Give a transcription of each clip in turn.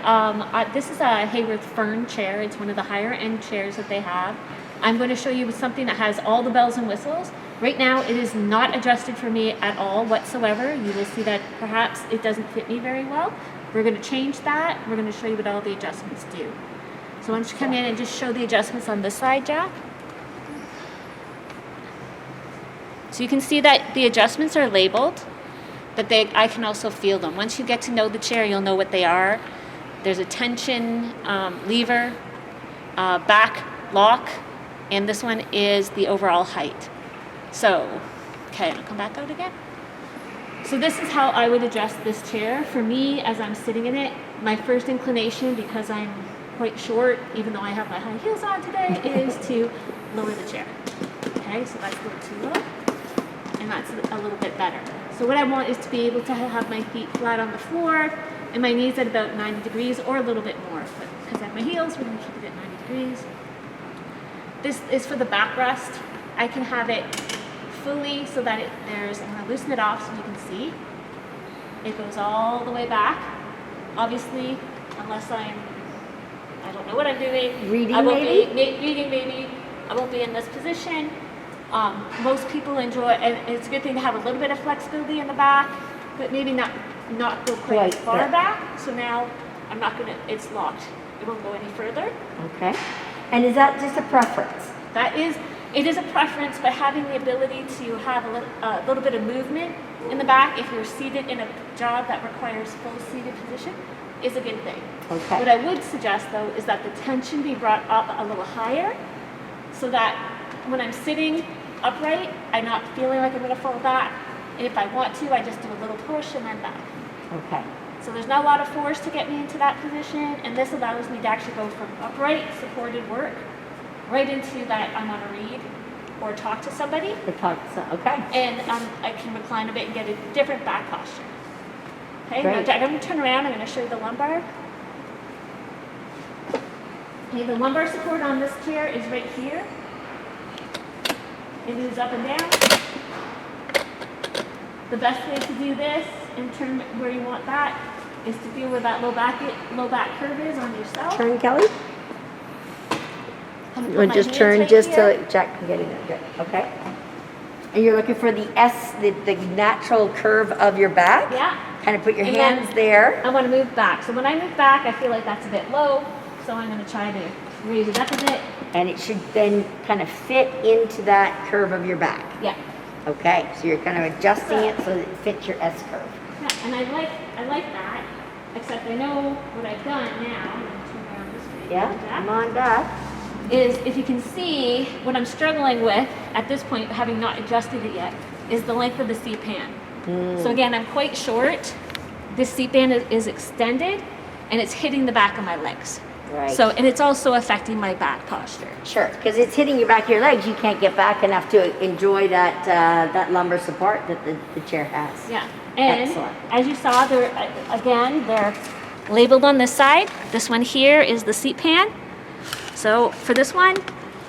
This is a Hayworth Fern chair. It's one of the higher end chairs that they have. I'm going to show you something that has all the bells and whistles. Right now, it is not adjusted for me at all whatsoever. You will see that perhaps it doesn't fit me very well. We're going to change that. We're going to show you what all the adjustments do. So why don't you come in and just show the adjustments on this side, Jack? So you can see that the adjustments are labeled, but I can also feel them. Once you get to know the chair, you'll know what they are. There's a tension lever, back lock, and this one is the overall height. So, okay, I'll come back out again. So this is how I would adjust this chair. For me, as I'm sitting in it, my first inclination, because I'm quite short, even though I have my high heels on today, is to lower the chair. Okay, so that's a little too low, and that's a little bit better. So what I want is to be able to have my feet flat on the floor and my knees at about 90 degrees or a little bit more. But because I have my heels, we're going to keep it at 90 degrees. This is for the backrest. I can have it fully so that I'm going to loosen it off so you can see. It goes all the way back. Obviously, unless I don't know what I'm doing. Reading I won't maybe? Reading maybe. I won't be in this position. Most people enjoy, and it's a good thing to have a little bit of flexibility in the back, but maybe not go quite as far back. So now I'm not going to, it's locked. It won't go any further. Okay. And is that just a preference? It is a preference, but having the ability to have a little bit of movement in the back if you're seated in a job that requires full seated position is a good thing. Okay. What I would suggest though is that the tension be brought up a little higher so that when I'm sitting upright, I'm not feeling like I'm going to fall back. And if I want to, I just do a little push and then back. Okay. So there's not a lot of force to get me into that position, and this allows me to actually go from upright, supported work, right into that I want to read or talk to somebody. Okay. And I can recline a bit and get a different back posture. Okay, Great. now Jack, I'm going to turn around. I'm going to show you the lumbar. Okay, the lumbar support on this chair is right here. It moves up and down. The best way to do this and turn where you want that is to feel where that low back curve is on yourself. Turn, Kelly. You want to just turn right just here. so Jack can get in there. Good. Okay. And you're looking for the the natural curve of your back? Yeah. Kind of put your And hands then there. I want to move back. So when I move back, I feel like that's a bit low. So I'm going to try to raise it up a bit. And it should then kind of fit into that curve of your back. Yeah. Okay, so you're kind of adjusting it so that it fits your S curve. Yeah, and I like that, except I know what I've done now. I'm going to turn around this way. Yeah, come on back. Is if you can see what I'm struggling with at this point, having not adjusted it yet, is the length of the seat pan. So again, I'm quite short. This seat band is extended, and it's hitting the back of my legs. Right. So, and it's also affecting my back posture. Sure, because it's hitting your back of your legs. You can't get back enough to enjoy that that lumbar support that the chair has. Yeah. And excellent. As you saw, they're labeled on this side. This one here is the seat pan. So for this one,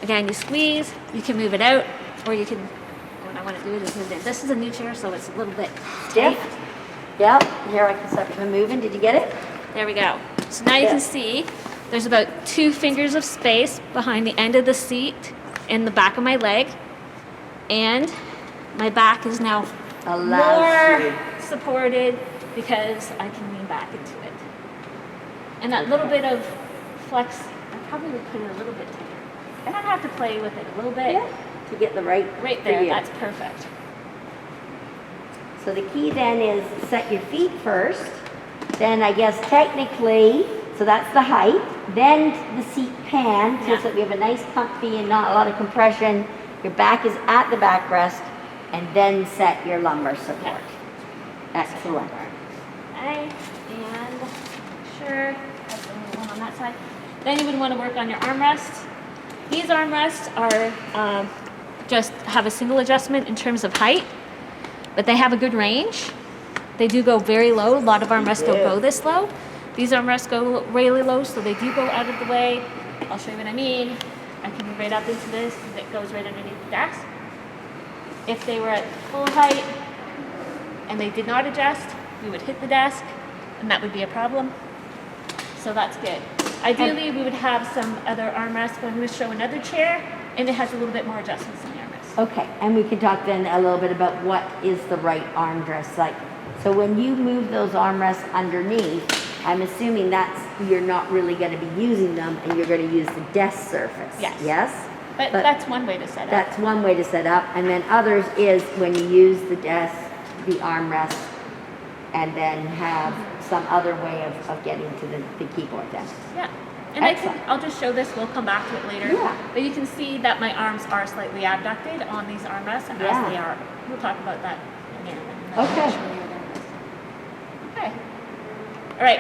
again, you squeeze, you can move it out, or you can, what I want to do is move it in. This is a new chair, so it's a little bit tight. Yep, here I can start moving. Did you get it? There we go. So now you can see there's about 2 fingers of space behind the end of the seat and the back of my leg. And my back is now more supported because I can lean back into it. And that little bit of flex, I probably would put it a little bit tighter. And I'd have to play with it a little bit. Yeah, to get the right there, that's perfect. So the key then is set your feet first. Then I guess technically, so that's the height. Then the seat pan, so that we have a nice comfy and not a lot of compression. Your back is at the backrest, and then set your lumbar support. Excellent. Okay, and sure, that's the one on that side. Then you would want to work on your armrests. These armrests are just have a single adjustment in terms of height, but they have a good range. They do go very low. A lot of armrests don't go this low. These armrests go really low, so they do go out of the way. I'll show you what I mean. I can move right up into this, that goes right underneath the desk. If they were at full height and they did not adjust, we would hit the desk, and that would be a problem. So that's good. Ideally, we would have some other armrests when we show another chair, and it has a little bit more adjustments in the armrest. Okay, and we can talk then a little bit about what is the right armrest like. So when you move those armrests underneath, I'm assuming that's, you're not really gonna be using them and you're gonna use the desk surface. Yes. Yes? But that's one way to set up. That's one way to set up, and then others is when you use the desk, the armrest, and then have some other way of getting to the keyboard then. Yeah. And I'll just show this, we'll come back to it later. Yeah. But you can see that my arms are slightly abducted on these armrests, and as they are. We'll talk about that again. Okay. Okay. All right.